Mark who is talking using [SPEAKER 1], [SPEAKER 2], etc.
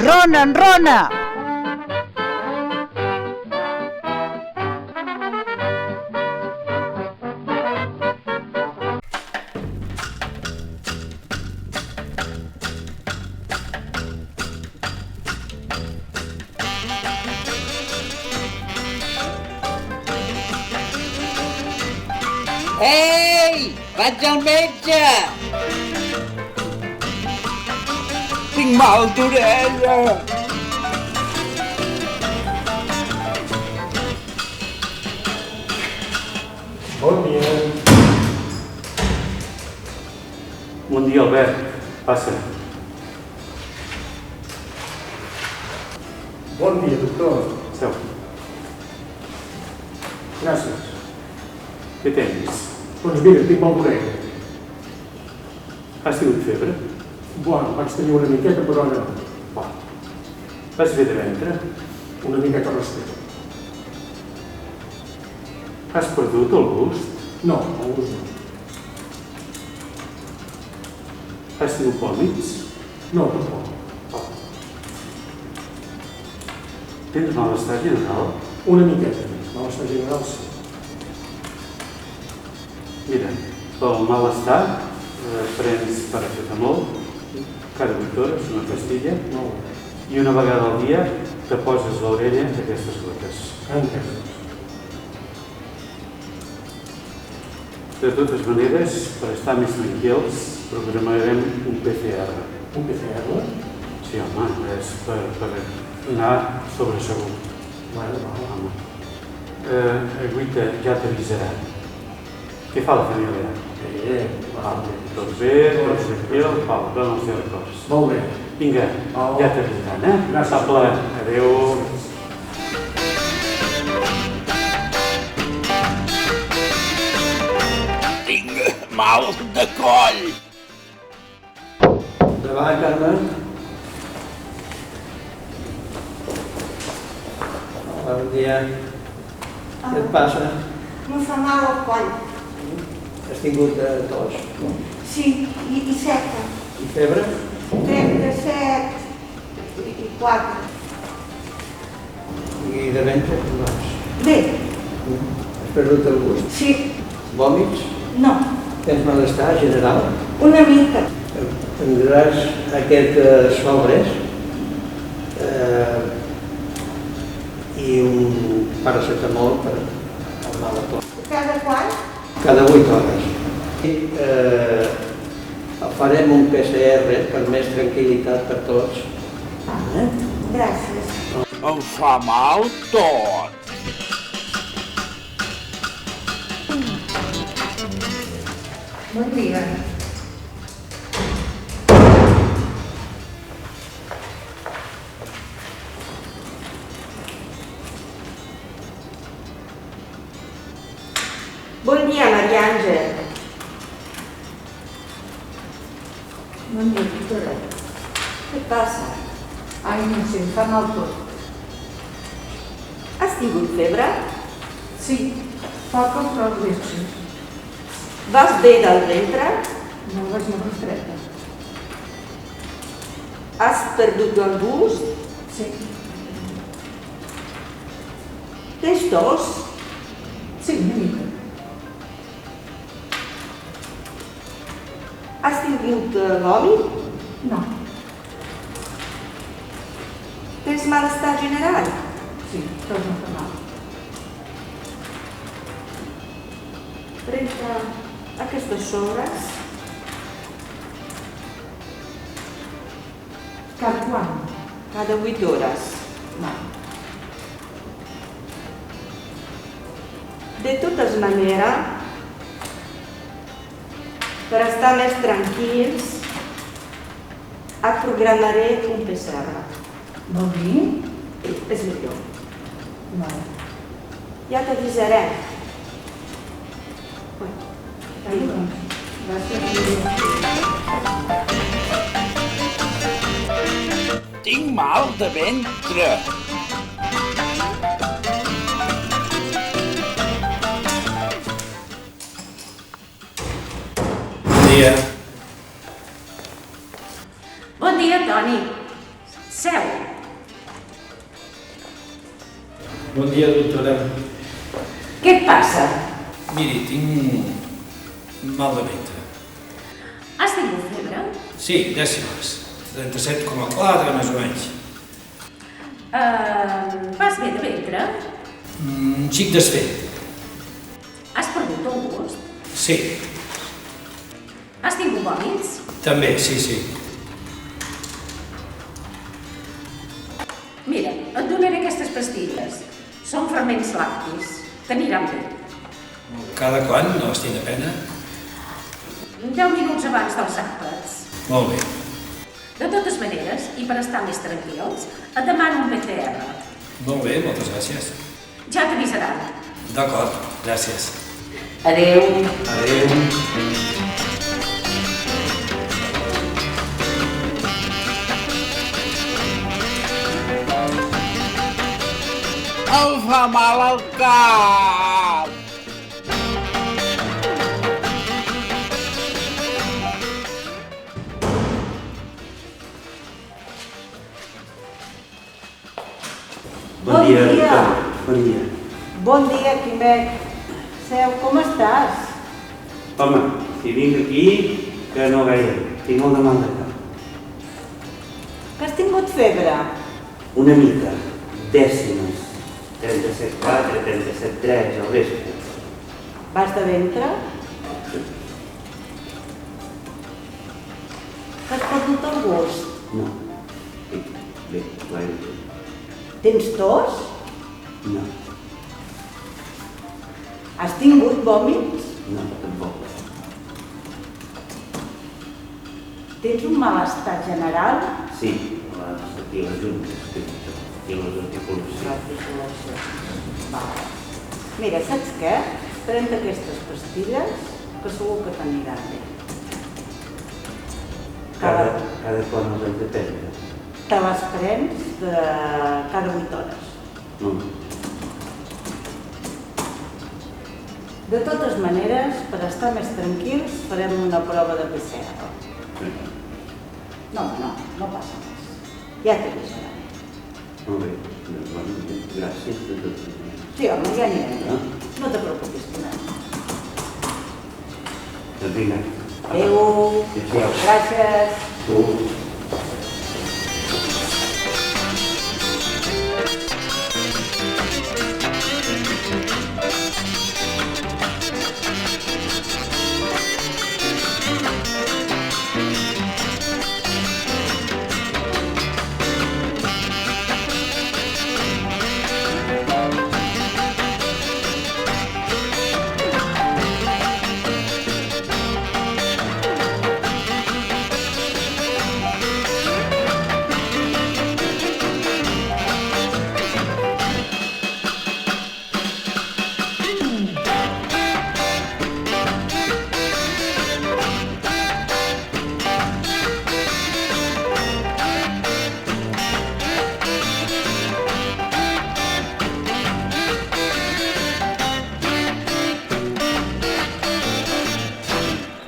[SPEAKER 1] Enrona, enrona!
[SPEAKER 2] Ei! Vaig al metge! Tinc mal d'orella!
[SPEAKER 3] Bon dia.
[SPEAKER 4] Bon dia, Albert. Passa.
[SPEAKER 3] Bon dia, doctor.
[SPEAKER 4] Seu.
[SPEAKER 3] Gràcies.
[SPEAKER 4] Què tens?
[SPEAKER 3] Doncs mira, tinc mal d'orella.
[SPEAKER 4] Has tingut febre?
[SPEAKER 3] Bueno, vaig tenir una miqueta, però no.
[SPEAKER 4] Va. Vas bé de ventre?
[SPEAKER 3] Una miqueta resteta.
[SPEAKER 4] Has perdut el gust?
[SPEAKER 3] No, el gust no.
[SPEAKER 4] Has tingut vòmits?
[SPEAKER 3] No, tampoc.
[SPEAKER 4] Va. Tens malestar general?
[SPEAKER 3] Una miqueta més. Malestar general, sí.
[SPEAKER 4] Mira, pel malestar prens paracetamol cada 8 hores, una pastilla,
[SPEAKER 3] No,
[SPEAKER 4] i una vegada al dia te poses a l'orella aquestes gotes.
[SPEAKER 3] encara.
[SPEAKER 4] De totes maneres, per estar més tranquils, programarem un PCR.
[SPEAKER 3] Un PCR?
[SPEAKER 4] Sí, home, és per anar sobresegut.
[SPEAKER 3] Bueno, va.
[SPEAKER 4] Home. Guita ja t'avisarà. Què fa la família?
[SPEAKER 3] Va.
[SPEAKER 4] Tot bé, tot tranquil, Pau, dona els teus records.
[SPEAKER 3] Molt bé.
[SPEAKER 4] Vinga, ja t'avisaran, eh?
[SPEAKER 3] Gràcies.
[SPEAKER 4] Pable, adéu.
[SPEAKER 2] Tinc mal de coll!
[SPEAKER 5] Endavant, Carme. Hola, bon dia. Què et passa?
[SPEAKER 6] No fa mal al coll.
[SPEAKER 5] Has tingut tos
[SPEAKER 6] Sí, i seca.
[SPEAKER 5] i febre?
[SPEAKER 6] 37 i 4.
[SPEAKER 5] I de ventre? Doncs.
[SPEAKER 6] Bé,
[SPEAKER 5] Has perdut el gust?
[SPEAKER 6] sí,
[SPEAKER 5] Vòmits?
[SPEAKER 6] no,
[SPEAKER 5] Tens malestar general?
[SPEAKER 6] una mica.
[SPEAKER 5] Prendràs aquest sobres i un paracetamol per calmar la tos.
[SPEAKER 6] Cada quant?
[SPEAKER 5] Cada 8 hores. Farem un PCR per més tranquil·litat per tots.
[SPEAKER 6] Gràcies.
[SPEAKER 2] Em fa mal tot!
[SPEAKER 6] Bon dia. Bon dia, Maria Àngel.
[SPEAKER 7] Bon dia, doctora.
[SPEAKER 6] Què et passa?
[SPEAKER 7] Ai, no sé, em fa mal tot.
[SPEAKER 6] Has tingut febre?
[SPEAKER 7] Sí, poca però lleig.
[SPEAKER 6] Vas bé del ventre?
[SPEAKER 7] No vaig molt estreta.
[SPEAKER 6] Has perdut el gust?
[SPEAKER 7] Sí,
[SPEAKER 6] Tens tos?
[SPEAKER 7] sí, una mica.
[SPEAKER 6] Has tingut vòmit?
[SPEAKER 7] No,
[SPEAKER 6] Tens malestar general?
[SPEAKER 7] sí, tot no fa mal.
[SPEAKER 6] Pren-te aquestes sobres.
[SPEAKER 7] Cada quan?
[SPEAKER 6] Cada 8 hores.
[SPEAKER 7] No.
[SPEAKER 6] De totes maneres, per estar més tranquils, et programaré un PCR.
[SPEAKER 7] Vol dir?
[SPEAKER 6] És millor.
[SPEAKER 7] Vale.
[SPEAKER 6] Ja t'avisaré.
[SPEAKER 7] Vinga, doncs. Gràcies.
[SPEAKER 2] Tinc mal de ventre!
[SPEAKER 5] dia.
[SPEAKER 8] Bon dia, Toni. Seu.
[SPEAKER 1] Bon dia, doctora.
[SPEAKER 6] Què et passa?
[SPEAKER 1] Miri, tinc mal de ventre.
[SPEAKER 6] Has tingut febre?
[SPEAKER 1] Sí, dècimes. 37,4 més o menys.
[SPEAKER 6] Vas bé de ventre?
[SPEAKER 1] Un xic desfet.
[SPEAKER 6] Has perdut el gust?
[SPEAKER 1] Sí,
[SPEAKER 6] Has tingut vòmits?
[SPEAKER 1] també, sí.
[SPEAKER 6] Mira, et donaré aquestes pastilles. Són ferments lactis. T'aniran bé.
[SPEAKER 1] Cada quan? No estic de pena?
[SPEAKER 6] 10 minuts abans dels àpats.
[SPEAKER 1] Molt bé.
[SPEAKER 6] De totes maneres, i per estar més tranquils, et demano un PCR.
[SPEAKER 1] Molt bé, moltes gràcies.
[SPEAKER 6] Ja t'avisaran.
[SPEAKER 1] D'acord, gràcies.
[SPEAKER 6] Adeu.
[SPEAKER 3] Adéu.
[SPEAKER 2] Em fa mal el cap.
[SPEAKER 5] Bon dia,
[SPEAKER 6] Bon dia.
[SPEAKER 5] doctor. Bon dia.
[SPEAKER 6] Bon dia, Quimet. Seu, com estàs?
[SPEAKER 5] Home, si vinc aquí, que no gaire. Tinc molt de mal de cap.
[SPEAKER 6] Que has tingut febre?
[SPEAKER 5] Una mica. Dècimes. 37,4, 37,3 al vespre.
[SPEAKER 6] Vas de ventre? Que has perdut el gust?
[SPEAKER 5] No. Bé, gaire bé.
[SPEAKER 6] Tens tos?
[SPEAKER 5] No,
[SPEAKER 6] Has tingut vòmits?
[SPEAKER 5] no, tampoc.
[SPEAKER 6] Tens un malestar general?
[SPEAKER 5] Sí, aquí les juntes, i les articulacions.
[SPEAKER 6] Vale. Mira, saps què? Pren-te aquestes pastilles que segur que t'aniran bé.
[SPEAKER 5] Cada quan els hem de prendre.
[SPEAKER 6] Te les prens cada 8 hores.
[SPEAKER 5] No.
[SPEAKER 6] De totes maneres, per estar més tranquils, farem una prova de PCR. No passa res. Ja t'avisaré.
[SPEAKER 5] Molt bé. Doncs, bueno, gràcies de tot.
[SPEAKER 6] Sí, home, ja anirem.
[SPEAKER 5] Ah.
[SPEAKER 6] No te preocupis, Quimet.
[SPEAKER 5] Doncs vinga.
[SPEAKER 6] Adéu.
[SPEAKER 5] Adéu.
[SPEAKER 6] Gràcies.
[SPEAKER 5] Tu.